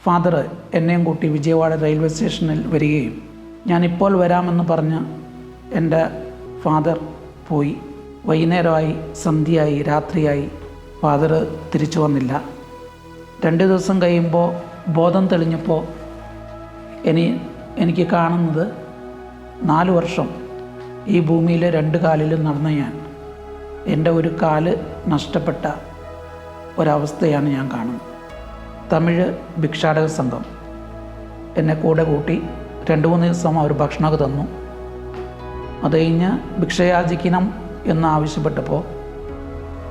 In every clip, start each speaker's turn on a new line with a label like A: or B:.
A: Father എന്നെയും കൂട്ടി Vijayawada railway സ്റ്റേഷനിൽ വരികയും ഞാനിപ്പോൾ വരാമെന്ന് പറഞ്ഞ് എൻ്റെ ഫാദർ പോയി. വൈകുന്നേരമായി, സന്ധ്യയായി, രാത്രിയായി. ഫാദർ തിരിച്ചു വന്നില്ല. 2 ദിവസം കഴിയുമ്പോൾ ബോധം തെളിഞ്ഞപ്പോൾ എനിക്ക് കാണുന്നത് 4 വർഷം ഈ ഭൂമിയിൽ 2 കാലിലും നടന്ന ഞാൻ എൻ്റെ ഒരു കാല് നഷ്ടപ്പെട്ട ഒരവസ്ഥയാണ് ഞാൻ കാണുന്നത്. തമിഴ് ഭിക്ഷാടക സംഘം എന്നെ കൂടെ കൂട്ടി 2-3 ദിവസം അവർ ഭക്ഷണമൊക്കെ തന്നു. അത് കഴിഞ്ഞ് ഭിക്ഷയാചിക്കണം എന്ന് ആവശ്യപ്പെട്ടപ്പോൾ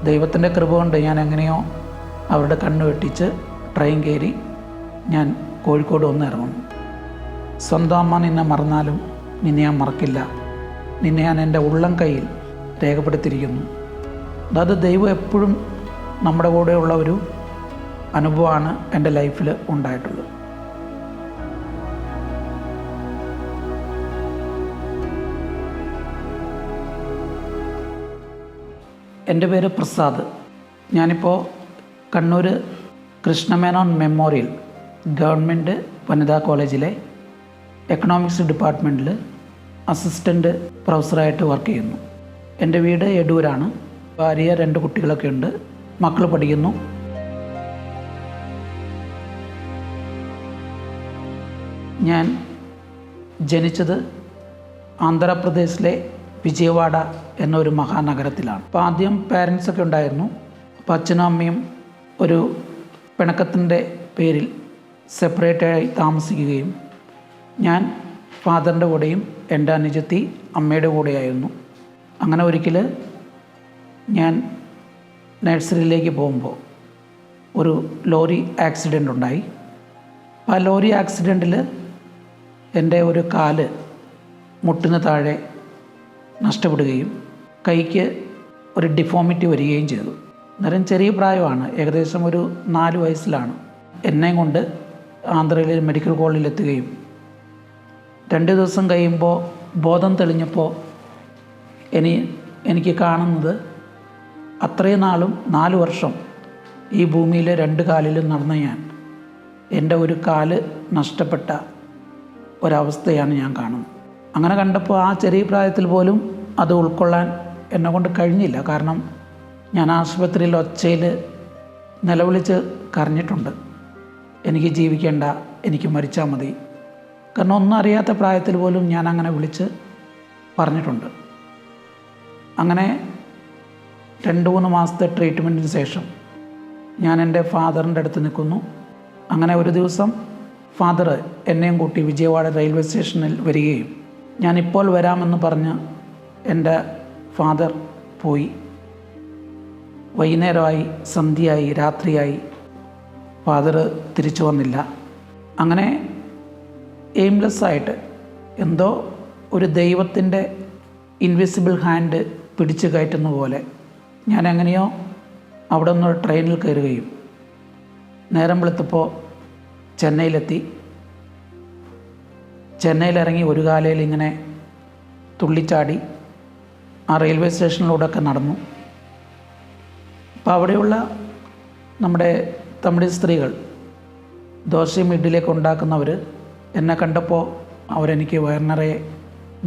A: ദൈവത്തിൻ്റെ കൃപ കൊണ്ട് ഞാൻ എങ്ങനെയോ അവരുടെ കണ്ണ് വെട്ടിച്ച് ട്രെയിൻ കയറി ഞാൻ കോഴിക്കോട് വന്ന് ഇറങ്ങുന്നു. സ്വന്തം അമ്മ നിന്നെ മറന്നാലും നിന്നെ ഞാൻ മറക്കില്ല, നിന്നെ ഞാൻ എൻ്റെ ഉള്ളം കയ്യിൽ രേഖപ്പെടുത്തിയിരിക്കുന്നു. അതായത് ദൈവം എപ്പോഴും നമ്മുടെ കൂടെയുള്ള ഒരു അനുഭവമാണ് എൻ്റെ ലൈഫിൽ ഉണ്ടായിട്ടുള്ളത്. എൻ്റെ പേര് പ്രസാദ്. ഞാനിപ്പോൾ കണ്ണൂർ കൃഷ്ണമേനോൻ മെമ്മോറിയൽ ഗവൺമെൻറ് വനിതാ കോളേജിലെ എക്കണോമിക്സ് ഡിപ്പാർട്ട്മെൻറ്റിൽ അസിസ്റ്റൻ്റ് പ്രൊഫസറായിട്ട് വർക്ക് ചെയ്യുന്നു. എൻ്റെ വീട് എടൂരാണ്. ഭാര്യ 2 കുട്ടികളൊക്കെ ഉണ്ട്. മക്കൾ പഠിക്കുന്നു. ഞാൻ ജനിച്ചത് ആന്ധ്രാപ്രദേശിലെ വിജയവാഡ എന്നൊരു മഹാനഗരത്തിലാണ്. അപ്പോൾ ആദ്യം പാരൻസൊക്കെ ഉണ്ടായിരുന്നു. അപ്പോൾ അച്ഛനും അമ്മയും ഒരു പിണക്കത്തിൻ്റെ പേരിൽ സെപ്പറേറ്റായി താമസിക്കുകയും ഞാൻ ഫാദറിൻ്റെ കൂടെയും എൻ്റെ അനുജത്തി അമ്മയുടെ കൂടെയായിരുന്നു. അങ്ങനെ ഒരിക്കൽ ഞാൻ നഴ്സറിയിലേക്ക് പോകുമ്പോൾ ഒരു ലോറി ആക്സിഡൻ്റ് ഉണ്ടായി. ആ ലോറി ആക്സിഡൻറ്റിൽ എൻ്റെ ഒരു കാല് മുട്ടിന് താഴെ നഷ്ടപ്പെടുകയും കൈക്ക് ഒരു ഡിഫോമിറ്റി വരികയും ചെയ്തു. അന്നേരം ചെറിയ പ്രായമാണ്, ഏകദേശം ഒരു 4 വയസ്സിലാണ്. എന്നെയും കൊണ്ട് ആന്ധ്രയിലെ മെഡിക്കൽ കോളേജിൽ എത്തുകയും 2 ദിവസം കഴിയുമ്പോൾ ബോധം തെളിഞ്ഞപ്പോൾ എനിക്ക് കാണുന്നത് അത്രയും നാളും 4 വർഷം ഈ ഭൂമിയിൽ 2 കാലിലും നടന്ന ഞാൻ എൻ്റെ ഒരു കാല് നഷ്ടപ്പെട്ട ഒരവസ്ഥയാണ് ഞാൻ കാണുന്നത്. അങ്ങനെ കണ്ടപ്പോൾ ആ ചെറിയ പ്രായത്തിൽ പോലും അത് ഉൾക്കൊള്ളാൻ എന്നെക്കൊണ്ട് കഴിഞ്ഞില്ല. കാരണം ഞാൻ ആശുപത്രിയിൽ ഒച്ചയിൽ നിലവിളിച്ച് കരഞ്ഞിട്ടുണ്ട്. എനിക്ക് ജീവിക്കേണ്ട, എനിക്ക് മരിച്ചാൽ മതി. കാരണം ഒന്നും അറിയാത്ത പ്രായത്തിൽ പോലും ഞാൻ അങ്ങനെ വിളിച്ച് പറഞ്ഞിട്ടുണ്ട്. അങ്ങനെ 2-3 മാസത്തെ ട്രീറ്റ്മെൻറ്റിന് ശേഷം ഞാൻ എൻ്റെ ഫാദറിൻ്റെ അടുത്ത് നിൽക്കുന്നു. അങ്ങനെ ഒരു ദിവസം ഫാദർ എന്നെയും കൂട്ടി വിജയവാഡ റെയിൽവേ സ്റ്റേഷനിൽ വരികയും ഞാനിപ്പോൾ വരാമെന്ന് പറഞ്ഞ് എൻ്റെ ഫാദർ പോയി. വൈകുന്നേരമായി, സന്ധ്യയായി, രാത്രിയായി. ഫാദർ തിരിച്ചു വന്നില്ല. അങ്ങനെ എയിംലെസ്സായിട്ട് എന്തോ ഒരു ദൈവത്തിൻ്റെ ഇൻവിസിബിൾ ഹാൻഡ് പിടിച്ചു കയറ്റുന്ന പോലെ ഞാൻ എങ്ങനെയോ അവിടെ നിന്ന് ട്രെയിനിൽ കയറുകയും നേരം വെളുത്തപ്പോൾ ചെന്നൈയിലെത്തി. ചെന്നൈയിലിറങ്ങി ഒരു കാലയിൽ ഇങ്ങനെ തുള്ളിച്ചാടി ആ റെയിൽവേ സ്റ്റേഷനിലൂടെയൊക്കെ നടന്നു. അപ്പോൾ അവിടെയുള്ള നമ്മുടെ തമിഴ് സ്ത്രീകൾ ദോശയും ഇഡ്ഡലിയൊക്കെ ഉണ്ടാക്കുന്നവർ എന്നെ കണ്ടപ്പോൾ അവരെനിക്ക് വയറിനിറയെ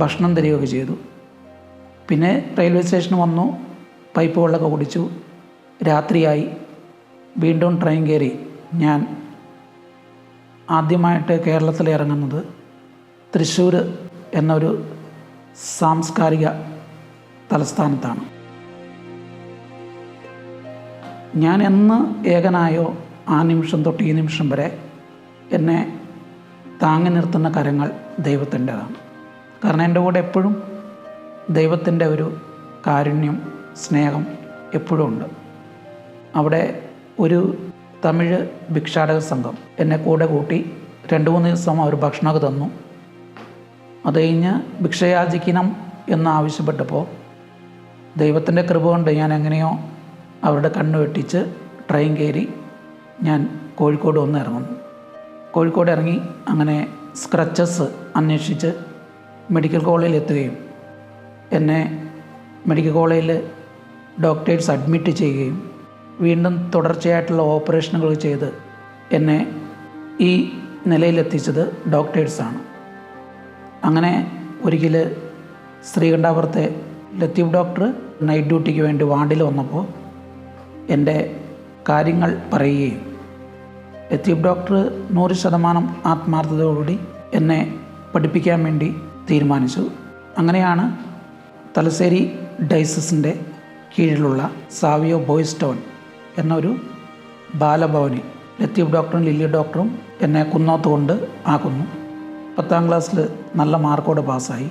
A: ഭക്ഷണം തരികയൊക്കെ ചെയ്തു. പിന്നെ റെയിൽവേ സ്റ്റേഷന് വന്നു, പൈപ്പ് വെള്ളമൊക്കെ കുടിച്ചു. രാത്രിയായി. വീണ്ടും ട്രെയിൻ കയറി. ഞാൻ ആദ്യമായിട്ട് കേരളത്തിൽ ഇറങ്ങുന്നത് തൃശ്ശൂർ എന്നൊരു സാംസ്കാരിക തലസ്ഥാനത്താണ്. ഞാൻ എന്ന് ഏകനായോ ആ നിമിഷം തൊട്ട് ഈ നിമിഷം വരെ എന്നെ താങ്ങി നിർത്തുന്ന കരങ്ങൾ ദൈവത്തിൻ്റെതാണ്. കാരണം എൻ്റെ കൂടെ എപ്പോഴും ദൈവത്തിൻ്റെ ഒരു കാരുണ്യം, സ്നേഹം എപ്പോഴും ഉണ്ട്. അവിടെ ഒരു തമിഴ് ഭിക്ഷാടക സംഘം എന്നെ കൂടെ കൂട്ടി 2-3 ദിവസം അവർ ഭക്ഷണമൊക്കെ തന്നു. അത് കഴിഞ്ഞ് ഭിക്ഷയാചിക്കണം എന്ന് ആവശ്യപ്പെട്ടപ്പോൾ ദൈവത്തിൻ്റെ കൃപ കൊണ്ട് ഞാൻ എങ്ങനെയോ അവരുടെ കണ്ണ് വെട്ടിച്ച് ട്രെയിൻ കയറി ഞാൻ കോഴിക്കോട് വന്ന് ഇറങ്ങുന്നു. കോഴിക്കോട് ഇറങ്ങി അങ്ങനെ സ്ക്രച്ചസ് അന്വേഷിച്ച് മെഡിക്കൽ കോളേജിൽ എത്തുകയും എന്നെ മെഡിക്കൽ കോളേജിൽ ഡോക്ടേഴ്സ് അഡ്മിറ്റ് ചെയ്യുകയും വീണ്ടും തുടർച്ചയായിട്ടുള്ള ഓപ്പറേഷനുകൾ ചെയ്ത് എന്നെ ഈ നിലയിലെത്തിച്ചത് ഡോക്ടേഴ്സാണ്. അങ്ങനെ ഒരിക്കൽ ശ്രീകണ്ഠാപുരത്തെ ലത്തീഫ് ഡോക്ടർ നൈറ്റ് ഡ്യൂട്ടിക്ക് വേണ്ടി വാർഡിൽ വന്നപ്പോൾ എൻ്റെ കാര്യങ്ങൾ പറയുകയും ലത്തീഫ് ഡോക്ടർ 100% ആത്മാർത്ഥതയോടുകൂടി എന്നെ പഠിപ്പിക്കാൻ വേണ്ടി തീരുമാനിച്ചു. അങ്ങനെയാണ് തലശ്ശേരി ഡയസിസിൻ്റെ കീഴിലുള്ള സാവിയോ ബോയ്സ് ടൗൺ എന്നൊരു ബാലഭവനിൽ ലത്തീഫ് ഡോക്ടറും ലില്ലി ഡോക്ടറും എന്നെ കുന്നോത്ത് കൊണ്ട് ആക്കുന്നു. 10ാം ക്ലാസ്സിൽ നല്ല മാർക്കോടെ പാസ്സായി.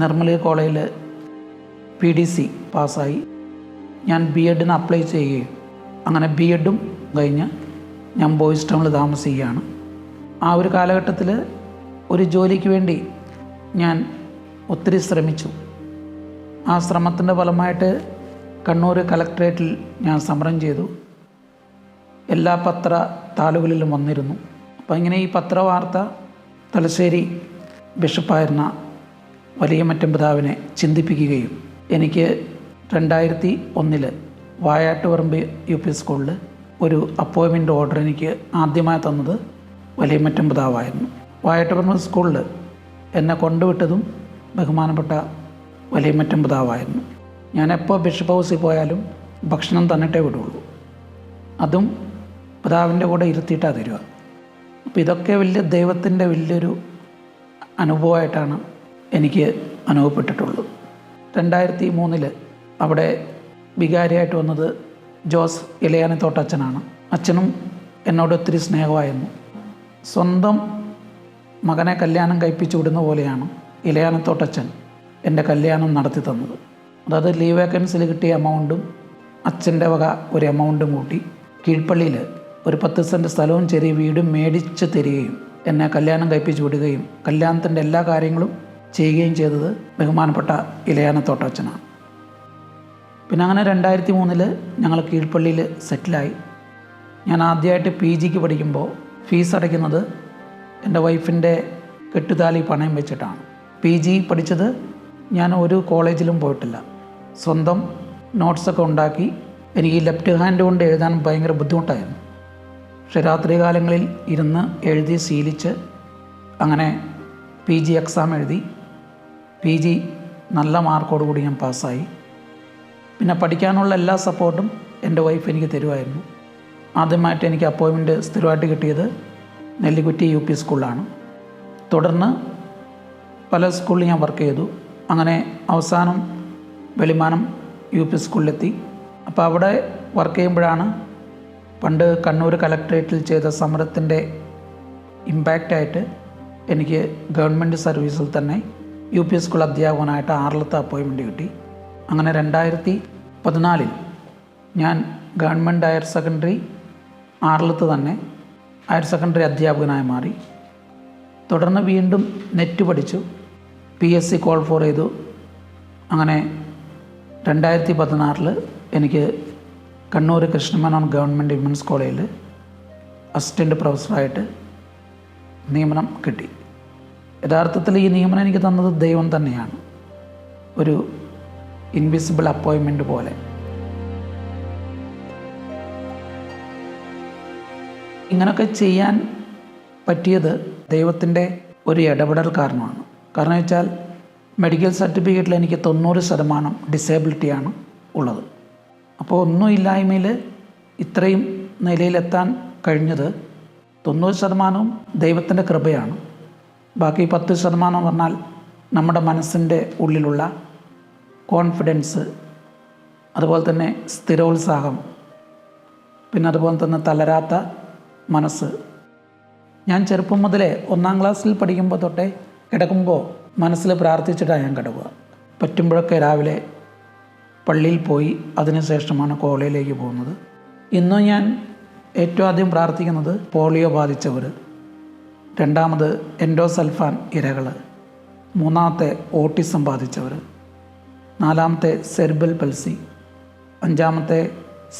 A: നിർമ്മലി കോളേജിൽ PDC പാസ്സായി. ഞാൻ B.Edന് അപ്ലൈ ചെയ്യുകയും അങ്ങനെ B.Edും കഴിഞ്ഞ് ഞാൻ ബോയ്സ് ടൗണിൽ താമസിക്കുകയാണ്. ആ ഒരു കാലഘട്ടത്തിൽ ഒരു ജോലിക്ക് വേണ്ടി ഞാൻ ഒത്തിരി ശ്രമിച്ചു. ആ ശ്രമത്തിൻ്റെ ഫലമായിട്ട് കണ്ണൂർ കളക്ടറേറ്റിൽ ഞാൻ സമരം ചെയ്തു. എല്ലാ പത്ര താളുകളിലും വന്നിരുന്നു. അപ്പോൾ ഇങ്ങനെ ഈ പത്രവാർത്ത തലശ്ശേരി ബിഷപ്പായിരുന്ന വലിയമറ്റം പിതാവിനെ ചിന്തിപ്പിക്കുകയും എനിക്ക് 2001 വായാട്ടുപറമ്പ് UP സ്കൂളിൽ ഒരു അപ്പോയിൻമെൻറ്റ് ഓർഡർ എനിക്ക് ആദ്യമായി തന്നത് വലിയമറ്റം പിതാവായിരുന്നു. വായാട്ടുപറമ്പ് സ്കൂളിൽ എന്നെ കൊണ്ടുവിട്ടതും ബഹുമാനപ്പെട്ട വലിയമറ്റം പിതാവായിരുന്നു. ഞാനെപ്പോൾ ബിഷപ്പ് ഹൗസിൽ പോയാലും ഭക്ഷണം തന്നിട്ടേ വിടുള്ളൂ. അതും പിതാവിൻ്റെ കൂടെ ഇരുത്തിയിട്ടാണ് തരിക. അപ്പോൾ ഇതൊക്കെ ദൈവത്തിൻ്റെ വലിയൊരു അനുഭവമായിട്ടാണ് എനിക്ക് അനുഭവപ്പെട്ടിട്ടുള്ളത്. 2003 അവിടെ വികാരിയായിട്ട് വന്നത് ജോസ് ഇലയാനത്തോട്ടച്ഛനാണ്. അച്ഛനും എന്നോട് ഒത്തിരി സ്നേഹമായിരുന്നു. സ്വന്തം മകനെ കല്യാണം കഴിപ്പിച്ചു വിടുന്ന പോലെയാണ് ഇലയാനത്തോട്ടച്ഛൻ എൻ്റെ കല്യാണം നടത്തി തന്നത്. അതായത് ലീവ് വേക്കൻസിൽ കിട്ടിയ എമൗണ്ടും അച്ഛൻ്റെ വക ഒരു എമൗണ്ടും കൂട്ടി കീഴ്പള്ളിയിൽ ഒരു 10 സെൻറ്റ് സ്ഥലവും ചെറിയ വീടും മേടിച്ച് തരികയും എന്നെ കല്യാണം കഴിപ്പിച്ചു വിടുകയും കല്യാണത്തിൻ്റെ എല്ലാ കാര്യങ്ങളും ചെയ്യുകയും ചെയ്തത് ബഹുമാനപ്പെട്ട ഇലയാനത്തോട്ടച്ഛനാണ്. പിന്നെ അങ്ങനെ 2003 ഞങ്ങൾ കീഴ്പള്ളിയിൽ സെറ്റിലായി. ഞാൻ ആദ്യമായിട്ട് PGക്ക് പഠിക്കുമ്പോൾ ഫീസ് അടയ്ക്കുന്നത് എൻ്റെ വൈഫിൻ്റെ കെട്ടുതാലി പണയം വെച്ചിട്ടാണ്. PG പഠിച്ചത് ഞാൻ ഒരു കോളേജിലും പോയിട്ടില്ല. സ്വന്തം നോട്ട്സൊക്കെ ഉണ്ടാക്കി. എനിക്ക് ലെഫ്റ്റ് ഹാൻഡ് കൊണ്ട് എഴുതാൻ ഭയങ്കര ബുദ്ധിമുട്ടായിരുന്നു. പക്ഷെ രാത്രി കാലങ്ങളിൽ ഇരുന്ന് എഴുതി ശീലിച്ച് അങ്ങനെ PG എക്സാം എഴുതി. PG നല്ല മാർക്കോടുകൂടി ഞാൻ പാസ്സായി. പിന്നെ പഠിക്കാനുള്ള എല്ലാ സപ്പോർട്ടും എൻ്റെ വൈഫ് എനിക്ക് തരുമായിരുന്നു. ആദ്യമായിട്ട് എനിക്ക് അപ്പോയിൻമെൻറ്റ് സ്ഥിരമായിട്ട് കിട്ടിയത് നെല്ലിക്കുറ്റി UP സ്കൂളിലാണ്. തുടർന്ന് പല സ്കൂളിൽ ഞാൻ വർക്ക് ചെയ്തു. അങ്ങനെ അവസാനം വെളിമാനം UP സ്കൂളിലെത്തി. അപ്പോൾ അവിടെ വർക്ക് ചെയ്യുമ്പോഴാണ് പണ്ട് കണ്ണൂർ കളക്ടറേറ്റിൽ ചെയ്ത സമരത്തിൻ്റെ ഇമ്പാക്റ്റായിട്ട് എനിക്ക് ഗവൺമെൻറ് സർവീസിൽ തന്നെ UP സ്കൂൾ അധ്യാപകനായിട്ട് ആറളത്ത് അപ്പോയിൻമെൻറ്റ് കിട്ടി. അങ്ങനെ 2014 ഞാൻ ഗവൺമെൻറ് ഹയർ സെക്കൻഡറി ആറളത്ത് തന്നെ ഹയർ സെക്കൻഡറി അധ്യാപകനായി മാറി. തുടർന്ന് വീണ്ടും നെറ്റ് പഠിച്ചു. PSC കോൾ ഫോർ ചെയ്തു. അങ്ങനെ 2016 എനിക്ക് കണ്ണൂർ കൃഷ്ണമേനോൻ ഗവൺമെൻറ് വിമൻസ് കോളേജിൽ അസിസ്റ്റൻ്റ് പ്രൊഫസറായിട്ട് നിയമനം കിട്ടി. യഥാർത്ഥത്തിൽ ഈ നിയമനം എനിക്ക് തന്നത് ദൈവം തന്നെയാണ്. ഒരു ഇൻവിസിബിൾ അപ്പോയിൻമെൻറ്റ് പോലെ. ഇങ്ങനെയൊക്കെ ചെയ്യാൻ പറ്റിയത് ദൈവത്തിൻ്റെ ഒരു ഇടപെടൽ കാരണമാണ്. കാരണം വെച്ചാൽ മെഡിക്കൽ സർട്ടിഫിക്കറ്റിൽ എനിക്ക് 90% ഡിസേബിലിറ്റിയാണ് ഉള്ളത്. അപ്പോൾ ഒന്നുമില്ലായ്മയിൽ ഇത്രയും നിലയിലെത്താൻ കഴിഞ്ഞത് 90% ദൈവത്തിൻ്റെ കൃപയാണ്. ബാക്കി 10% പറഞ്ഞാൽ നമ്മുടെ മനസ്സിൻ്റെ ഉള്ളിലുള്ള കോൺഫിഡൻസ്, അതുപോലെ തന്നെ സ്ഥിരോത്സാഹം, പിന്നെ അതുപോലെ തന്നെ തളരാത്ത മനസ്സ്. ഞാൻ ചെറുപ്പം മുതലേ 1ാം ക്ലാസ്സിൽ പഠിക്കുമ്പോൾ തൊട്ടേ കിടക്കുമ്പോൾ മനസ്സിൽ പ്രാർത്ഥിച്ചിട്ടാണ് ഞാൻ കിടക്കുക. പറ്റുമ്പോഴൊക്കെ രാവിലെ പള്ളിയിൽ പോയി അതിനുശേഷമാണ് കോളേജിലേക്ക് പോകുന്നത്. ഇന്നും ഞാൻ ഏറ്റവും ആദ്യം പ്രാർത്ഥിക്കുന്നത് പോളിയോ ബാധിച്ചവർ, രണ്ടാമത് എൻഡോസൾഫാൻ ഇരകൾ, മൂന്നാമത്തെ ഓട്ടിസം ബാധിച്ചവർ, നാലാമത്തെ സെറിബ്രൽ പൾസി, അഞ്ചാമത്തെ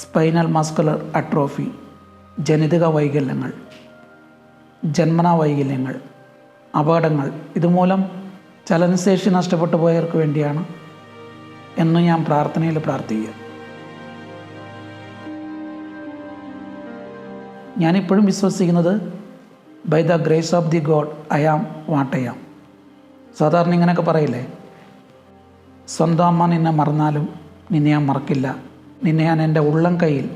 A: സ്പൈനൽ മസ്കുലർ അട്രോഫി, ജനിതക വൈകല്യങ്ങൾ, ജന്മനാ വൈകല്യങ്ങൾ, അപകടങ്ങൾ, ഇതുമൂലം ചലനശേഷി നഷ്ടപ്പെട്ടു പോയവർക്ക് വേണ്ടിയാണ് എന്നും ഞാൻ പ്രാർത്ഥനയിൽ പ്രാർത്ഥിക്കുക. ഞാനിപ്പോഴും വിശ്വസിക്കുന്നത് by the grace of the God I am what I am. സാധാരണ ഇങ്ങനെയൊക്കെ പറയില്ലേ, സ്വന്തം അമ്മ നിന്നെ മറന്നാലും നിന്നെ ഞാൻ മറക്കില്ല, നിന്നെ ഞാൻ എൻ്റെ ഉള്ളം കയ്യിൽ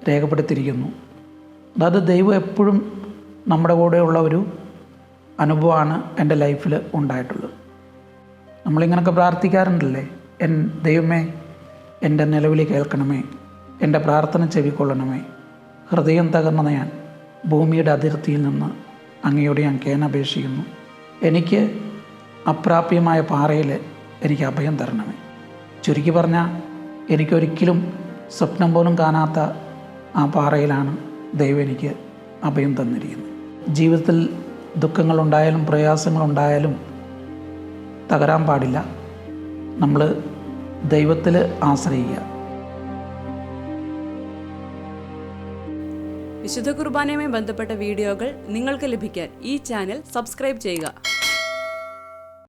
A: രേഖപ്പെടുത്തിയിരിക്കുന്നു. അതായത് ദൈവം എപ്പോഴും നമ്മുടെ കൂടെയുള്ള ഒരു അനുഭവമാണ് എൻ്റെ ലൈഫിൽ ഉണ്ടായിട്ടുള്ളത്. നമ്മളിങ്ങനെയൊക്കെ പ്രാർത്ഥിക്കാറുണ്ടല്ലേ, ദൈവമേ എൻ്റെ നിലവിളി കേൾക്കണമേ, എൻ്റെ പ്രാർത്ഥന ചെവിക്കൊള്ളണമേ, ഹൃദയം തകർന്ന ഞാൻ ഭൂമിയുടെ അതിർത്തിയിൽ നിന്ന് അങ്ങയോട് ഞാൻ കേണപേക്ഷിക്കുന്നു, എനിക്ക് അപ്രാപ്യമായ പാറയിൽ എനിക്ക് അഭയം തരണമേ. ചുരുക്കി പറഞ്ഞാൽ എനിക്കൊരിക്കലും സ്വപ്നം പോലും കാണാത്ത ആ പാറയിലാണ് ദൈവം എനിക്ക് അഭയം തന്നിരിക്കുന്നത്. ജീവിതത്തിൽ ദുഃഖങ്ങളുണ്ടായാലും പ്രയാസങ്ങളുണ്ടായാലും തകരാൻ പാടില്ല. നമ്മൾ ദൈവത്തിൽ ആശ്രയിക്കുക.
B: വിശുദ്ധ കുർബാനയുമായി ബന്ധപ്പെട്ട വീഡിയോകൾ നിങ്ങൾക്ക് ലഭിക്കാൻ ഈ ചാനൽ സബ്സ്ക്രൈബ് ചെയ്യുക.